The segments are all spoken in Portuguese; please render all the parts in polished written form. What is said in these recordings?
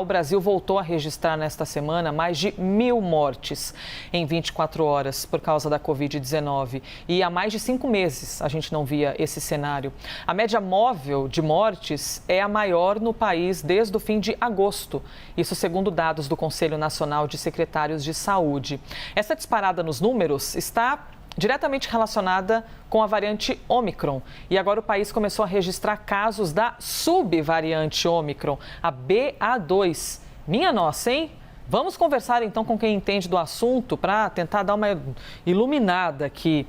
O Brasil voltou a registrar nesta semana mais de 1.000 mortes em 24 horas por causa da Covid-19. E há mais de 5 meses a gente não via esse cenário. A média móvel de mortes é a maior no país desde o fim de agosto. Isso segundo dados do Conselho Nacional de Secretários de Saúde. Essa disparada nos números está diretamente relacionada com a variante Ômicron. E agora o país começou a registrar casos da subvariante Ômicron, a BA2. Minha nossa, hein? Vamos conversar então com quem entende do assunto para tentar dar uma iluminada aqui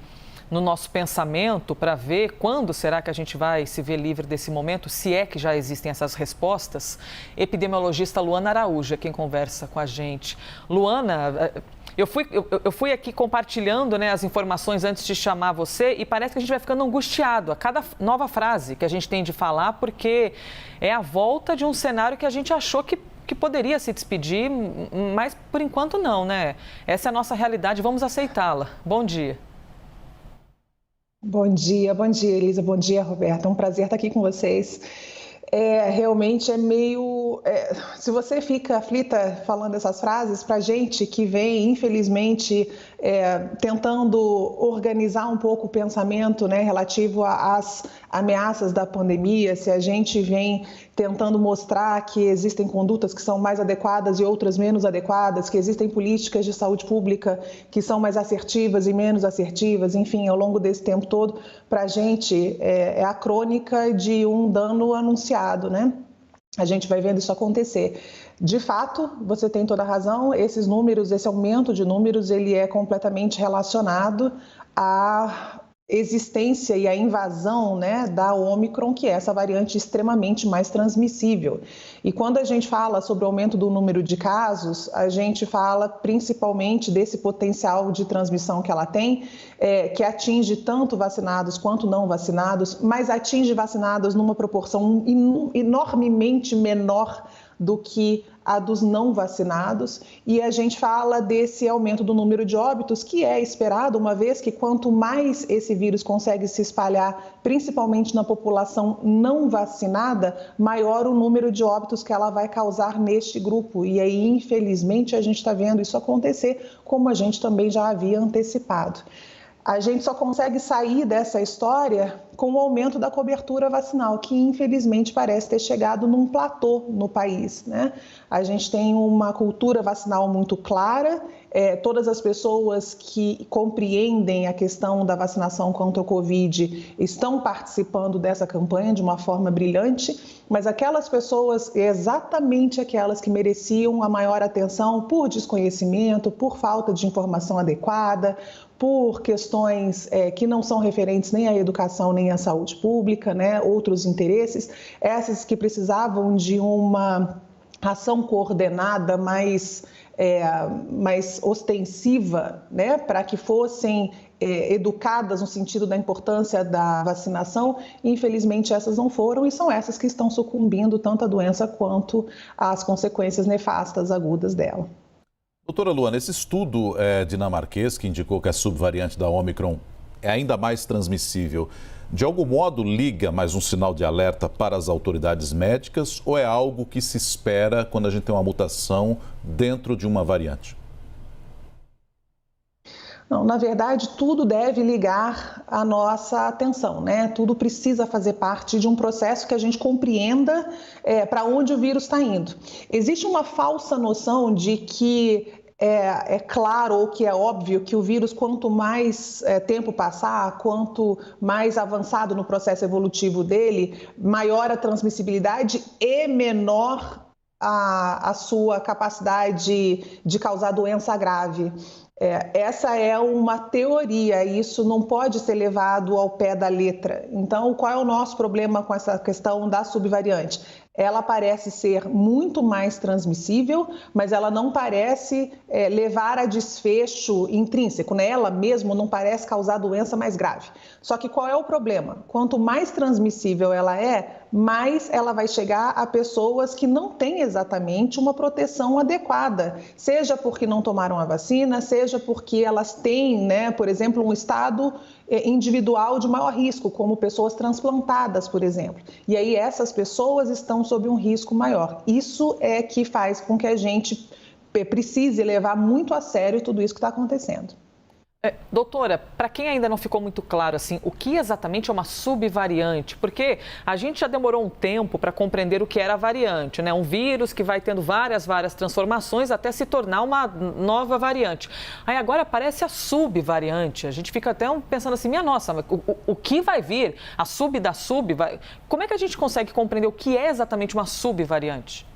no nosso pensamento, para ver quando será que a gente vai se ver livre desse momento, se é que já existem essas respostas. Epidemiologista Luana Araújo é quem conversa com a gente. Luana, eu fui aqui compartilhando, né, as informações antes de chamar você e parece que a gente vai ficando angustiado a cada nova frase que a gente tem de falar, porque é a volta de um cenário que a gente achou que poderia se despedir, mas por enquanto não, né? Essa é a nossa realidade, vamos aceitá-la. Bom dia. Bom dia, Elisa, bom dia, Roberta. É um prazer estar aqui com vocês. Realmente é meio... se você fica aflita falando essas frases, para a gente que vem, infelizmente, tentando organizar um pouco o pensamento, né, relativo às ameaças da pandemia, se a gente vem tentando mostrar que existem condutas que são mais adequadas e outras menos adequadas, que existem políticas de saúde pública que são mais assertivas e menos assertivas, enfim, ao longo desse tempo todo, para a gente é a crônica de um dano anunciado, né? A gente vai vendo isso acontecer. De fato, você tem toda a razão, esses números, esse aumento de números, ele é completamente relacionado à existência e à invasão, né, da Ômicron, que é essa variante extremamente mais transmissível. E quando a gente fala sobre o aumento do número de casos, a gente fala principalmente desse potencial de transmissão que ela tem, que atinge tanto vacinados quanto não vacinados, mas atinge vacinados numa proporção enormemente menor do que a dos não vacinados, e a gente fala desse aumento do número de óbitos, que é esperado, uma vez que quanto mais esse vírus consegue se espalhar, principalmente na população não vacinada, maior o número de óbitos que ela vai causar neste grupo. E aí, infelizmente, a gente está vendo isso acontecer, como a gente também já havia antecipado. A gente só consegue sair dessa história com o aumento da cobertura vacinal, que infelizmente parece ter chegado num platô no país, né? A gente tem uma cultura vacinal muito clara, todas as pessoas que compreendem a questão da vacinação contra o Covid estão participando dessa campanha de uma forma brilhante, mas aquelas pessoas, exatamente aquelas que mereciam a maior atenção por desconhecimento, por falta de informação adequada, por questões que não são referentes nem à educação nem à saúde pública, né? Outros interesses, essas que precisavam de uma ação coordenada mais ostensiva, né? Para que fossem educadas no sentido da importância da vacinação, infelizmente essas não foram e são essas que estão sucumbindo tanto à doença quanto às consequências nefastas agudas dela. Doutora Luana, esse estudo dinamarquês que indicou que a subvariante da Ômicron é ainda mais transmissível, de algum modo liga mais um sinal de alerta para as autoridades médicas ou é algo que se espera quando a gente tem uma mutação dentro de uma variante? Não, na verdade, tudo deve ligar a nossa atenção, né? Tudo precisa fazer parte de um processo que a gente compreenda para onde o vírus está indo. Existe uma falsa noção de que é claro ou que é óbvio que o vírus, quanto mais tempo passar, quanto mais avançado no processo evolutivo dele, maior a transmissibilidade e menor a sua capacidade de causar doença grave. Essa é uma teoria, isso não pode ser levado ao pé da letra. Então, qual é o nosso problema com essa questão da subvariante? Ela parece ser muito mais transmissível, mas ela não parece levar a desfecho intrínseco, né? Ela mesmo não parece causar doença mais grave. Só que qual é o problema? Quanto mais transmissível ela é, mais ela vai chegar a pessoas que não têm exatamente uma proteção adequada, seja porque não tomaram a vacina, seja porque elas têm, né, por exemplo, um estado individual de maior risco, como pessoas transplantadas, por exemplo. E aí essas pessoas estão sob um risco maior. Isso é que faz com que a gente precise levar muito a sério tudo isso que está acontecendo. Doutora, para quem ainda não ficou muito claro, assim, o que exatamente é uma subvariante? Porque a gente já demorou um tempo para compreender o que era a variante, né? Um vírus que vai tendo várias transformações até se tornar uma nova variante. Aí agora aparece a subvariante. A gente fica até pensando assim, minha nossa, o que vai vir? A sub da sub? Como é que a gente consegue compreender o que é exatamente uma subvariante?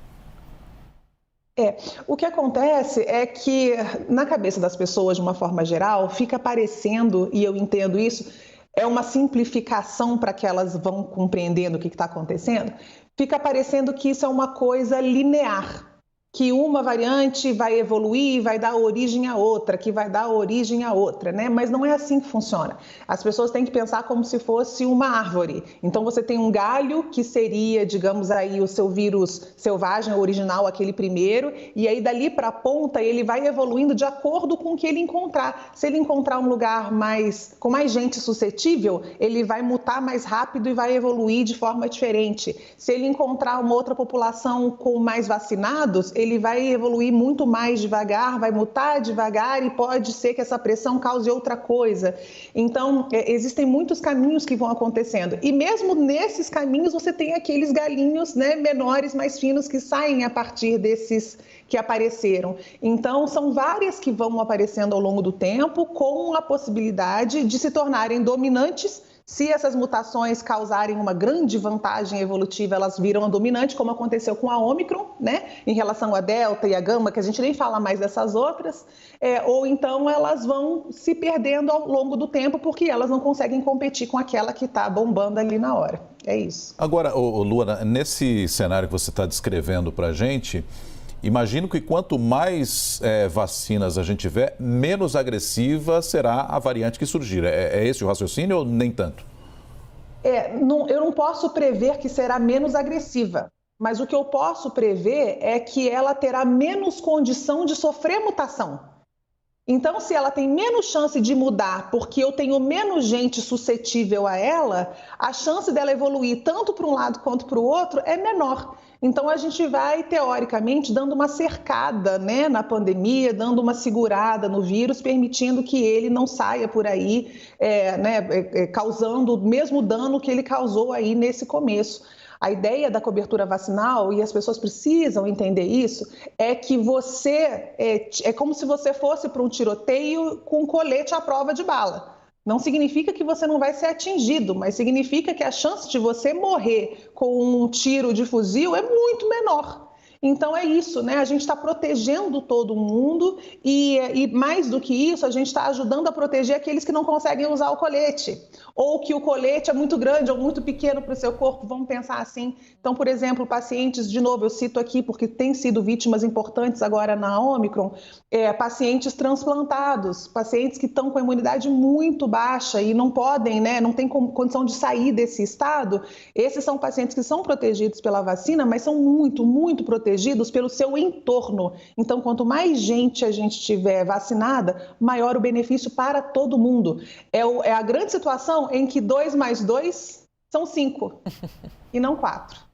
O que acontece é que na cabeça das pessoas, de uma forma geral, fica parecendo, e eu entendo isso, é uma simplificação para que elas vão compreendendo o que está acontecendo, fica parecendo que isso é uma coisa linear, que uma variante vai evoluir, vai dar origem a outra, que vai dar origem a outra, né? Mas não é assim que funciona. As pessoas têm que pensar como se fosse uma árvore. Então você tem um galho que seria, digamos aí, o seu vírus selvagem, original, aquele primeiro, e aí dali para a ponta ele vai evoluindo de acordo com o que ele encontrar. Se ele encontrar um lugar com mais gente suscetível, ele vai mutar mais rápido e vai evoluir de forma diferente. Se ele encontrar uma outra população com mais vacinados, ele vai evoluir muito mais devagar, vai mutar devagar e pode ser que essa pressão cause outra coisa. Então, existem muitos caminhos que vão acontecendo. E mesmo nesses caminhos, você tem aqueles galinhos, né, menores, mais finos, que saem a partir desses que apareceram. Então, são várias que vão aparecendo ao longo do tempo, com a possibilidade de se tornarem dominantes. Se essas mutações causarem uma grande vantagem evolutiva, elas viram a dominante, como aconteceu com a Ômicron, né? Em relação à Delta e a Gama, que a gente nem fala mais dessas outras, ou então elas vão se perdendo ao longo do tempo, porque elas não conseguem competir com aquela que está bombando ali na hora. É isso. Agora, Luana, nesse cenário que você está descrevendo para a gente, imagino que quanto mais vacinas a gente tiver, menos agressiva será a variante que surgir. É esse o raciocínio ou nem tanto? Eu não posso prever que será menos agressiva, mas o que eu posso prever é que ela terá menos condição de sofrer mutação. Então, se ela tem menos chance de mudar porque eu tenho menos gente suscetível a ela, a chance dela evoluir tanto para um lado quanto para o outro é menor. Então, a gente vai, teoricamente, dando uma cercada, né, na pandemia, dando uma segurada no vírus, permitindo que ele não saia por aí, causando o mesmo dano que ele causou aí nesse começo. A ideia da cobertura vacinal, e as pessoas precisam entender isso, é que você é como se você fosse para um tiroteio com colete à prova de bala. Não significa que você não vai ser atingido, mas significa que a chance de você morrer com um tiro de fuzil é muito menor. Então é isso, né? A gente está protegendo todo mundo e mais do que isso, a gente está ajudando a proteger aqueles que não conseguem usar o colete, ou que o colete é muito grande ou muito pequeno para o seu corpo, vamos pensar assim. Então, por exemplo, pacientes, de novo, eu cito aqui porque têm sido vítimas importantes agora na Ômicron, pacientes transplantados, pacientes que estão com a imunidade muito baixa e não podem, né, não tem condição de sair desse estado. Esses são pacientes que são protegidos pela vacina, mas são muito, muito protegidos pelo seu entorno. Então, quanto mais gente a gente tiver vacinada, maior o benefício para todo mundo. É a grande situação em que 2 mais 2 são 5 e não 4.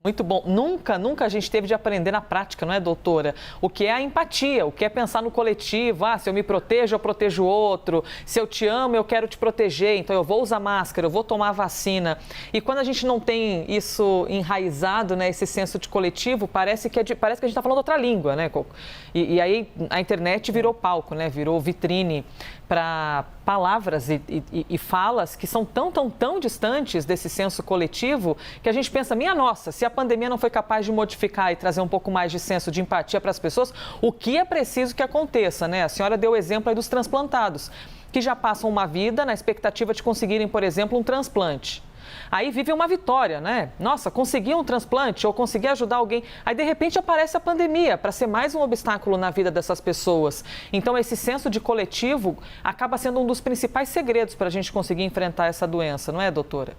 Muito bom. Nunca a gente teve de aprender na prática, não é, doutora? O que é a empatia, o que é pensar no coletivo. Se eu me protejo, eu protejo o outro. Se eu te amo, eu quero te proteger. Então, eu vou usar máscara, eu vou tomar vacina. E quando a gente não tem isso enraizado, né, esse senso de coletivo, parece que a gente está falando outra língua, né, Coco? E aí a internet virou palco, né? Virou vitrine para palavras e falas que são tão distantes desse senso coletivo que a gente pensa, minha nossa, se a pandemia não foi capaz de modificar e trazer um pouco mais de senso de empatia para as pessoas, o que é preciso que aconteça, né? A senhora deu o exemplo aí dos transplantados, que já passam uma vida na expectativa de conseguirem, por exemplo, um transplante. Aí vive uma vitória, né? Nossa, consegui um transplante ou consegui ajudar alguém. Aí, de repente, aparece a pandemia para ser mais um obstáculo na vida dessas pessoas. Então, esse senso de coletivo acaba sendo um dos principais segredos para a gente conseguir enfrentar essa doença, não é, doutora?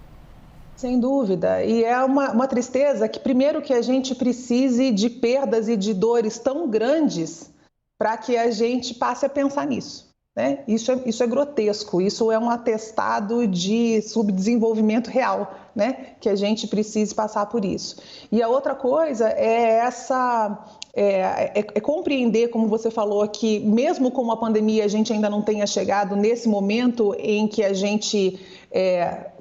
Sem dúvida, e é uma tristeza que primeiro que a gente precise de perdas e de dores tão grandes para que a gente passe a pensar nisso, né? Isso é grotesco, isso é um atestado de subdesenvolvimento real, né? Que a gente precise passar por isso. E a outra coisa é compreender, como você falou, que mesmo com a pandemia a gente ainda não tenha chegado nesse momento em que a gente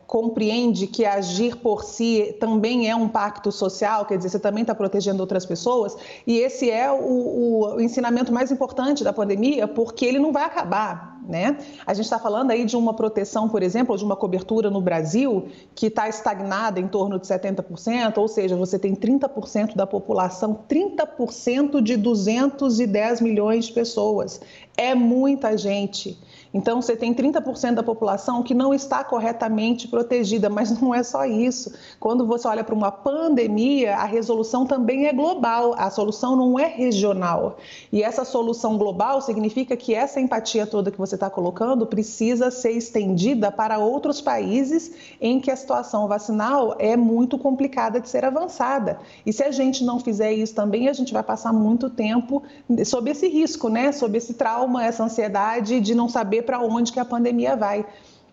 compreende que agir por si também é um pacto social, quer dizer, você também está protegendo outras pessoas, e esse é o ensinamento mais importante da pandemia, porque ele não vai acabar, né? A gente está falando aí de uma proteção, por exemplo, de uma cobertura no Brasil que está estagnada em torno de 70%, ou seja, você tem 30% da população, 30% de 210 milhões de pessoas. É muita gente. Então, você tem 30% da população que não está corretamente protegida, mas não é só isso. Quando você olha para uma pandemia, a resolução também é global, a solução não é regional. E essa solução global significa que essa empatia toda que você está colocando precisa ser estendida para outros países em que a situação vacinal é muito complicada de ser avançada. E se a gente não fizer isso também, a gente vai passar muito tempo sob esse risco, né? Sob esse trauma, essa ansiedade de não saber para onde que a pandemia vai.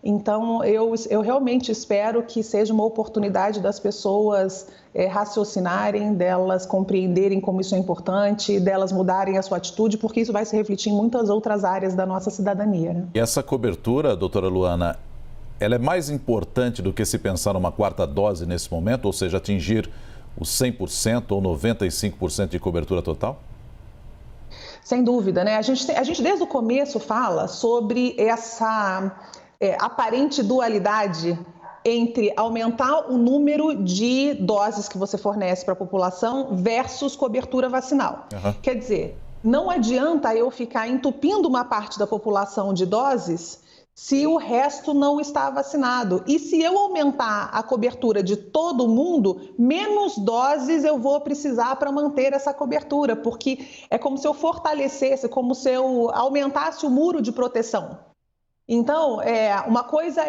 Então, eu realmente espero que seja uma oportunidade das pessoas raciocinarem, delas compreenderem como isso é importante, delas mudarem a sua atitude, porque isso vai se refletir em muitas outras áreas da nossa cidadania, né? E essa cobertura, doutora Luana, ela é mais importante do que se pensar numa quarta dose nesse momento, ou seja, atingir os 100% ou 95% de cobertura total? Sem dúvida, né? A gente desde o começo fala sobre essa aparente dualidade entre aumentar o número de doses que você fornece para a população versus cobertura vacinal. Uhum. Quer dizer, não adianta eu ficar entupindo uma parte da população de doses se o resto não está vacinado. E se eu aumentar a cobertura de todo mundo, menos doses eu vou precisar para manter essa cobertura, porque é como se eu fortalecesse, como se eu aumentasse o muro de proteção. Então, uma coisa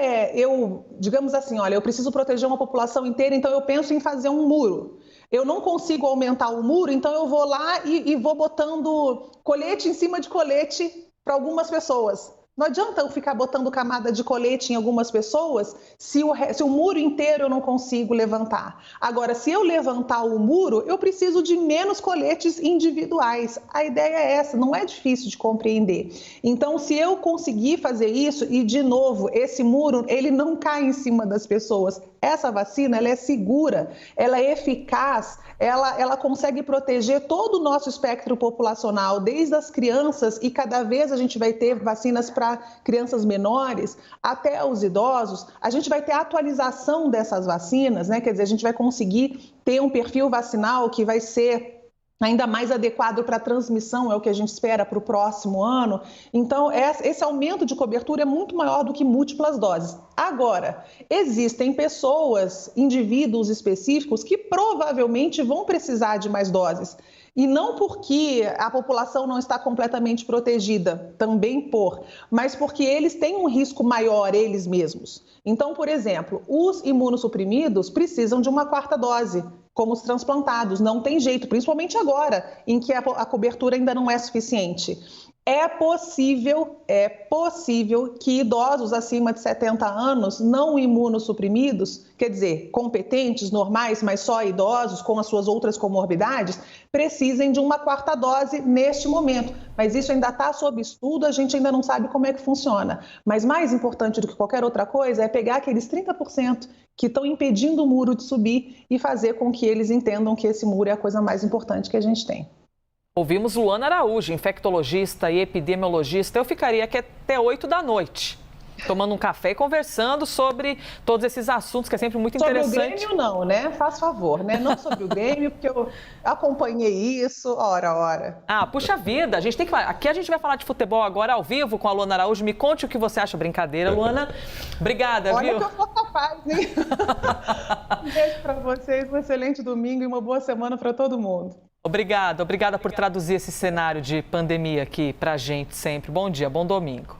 digamos assim, olha, eu preciso proteger uma população inteira, então eu penso em fazer um muro. Eu não consigo aumentar o muro, então eu vou lá e vou botando colete em cima de colete para algumas pessoas. Não adianta eu ficar botando camada de colete em algumas pessoas se o muro inteiro eu não consigo levantar. Agora, se eu levantar o muro, eu preciso de menos coletes individuais. A ideia é essa, não é difícil de compreender. Então, se eu conseguir fazer isso, e de novo, esse muro, ele não cai em cima das pessoas. Essa vacina, ela é segura, ela é eficaz, ela consegue proteger todo o nosso espectro populacional, desde as crianças, e cada vez a gente vai ter vacinas para crianças menores, até os idosos. A gente vai ter atualização dessas vacinas, né? Quer dizer, a gente vai conseguir ter um perfil vacinal que vai ser ainda mais adequado para a transmissão, é o que a gente espera para o próximo ano. Então, esse aumento de cobertura é muito maior do que múltiplas doses. Agora, existem pessoas, indivíduos específicos, que provavelmente vão precisar de mais doses. E não porque a população não está completamente protegida, também mas porque eles têm um risco maior, eles mesmos. Então, por exemplo, os imunossuprimidos precisam de uma quarta dose, como os transplantados, não tem jeito, principalmente agora, em que a cobertura ainda não é suficiente. É possível que idosos acima de 70 anos, não imunossuprimidos, quer dizer, competentes, normais, mas só idosos, com as suas outras comorbidades, precisem de uma quarta dose neste momento. Mas isso ainda está sob estudo, a gente ainda não sabe como é que funciona. Mas mais importante do que qualquer outra coisa é pegar aqueles 30% que estão impedindo o muro de subir e fazer com que eles entendam que esse muro é a coisa mais importante que a gente tem. Ouvimos Luana Araújo, infectologista e epidemiologista. Eu ficaria aqui até 8 da noite, tomando um café e conversando sobre todos esses assuntos, que é sempre muito interessante. Sobre o Grêmio não, né? Faz favor, né? Não sobre o Grêmio, porque eu acompanhei isso, ora. Ah, puxa vida, aqui a gente vai falar de futebol agora ao vivo com a Luana Araújo. Me conte o que você acha. Brincadeira, Luana. Obrigada, Olha, viu? Olha que eu sou capaz, hein? Um beijo para vocês, um excelente domingo e uma boa semana para todo mundo. Obrigada por traduzir esse cenário de pandemia aqui pra gente sempre. Bom dia, bom domingo.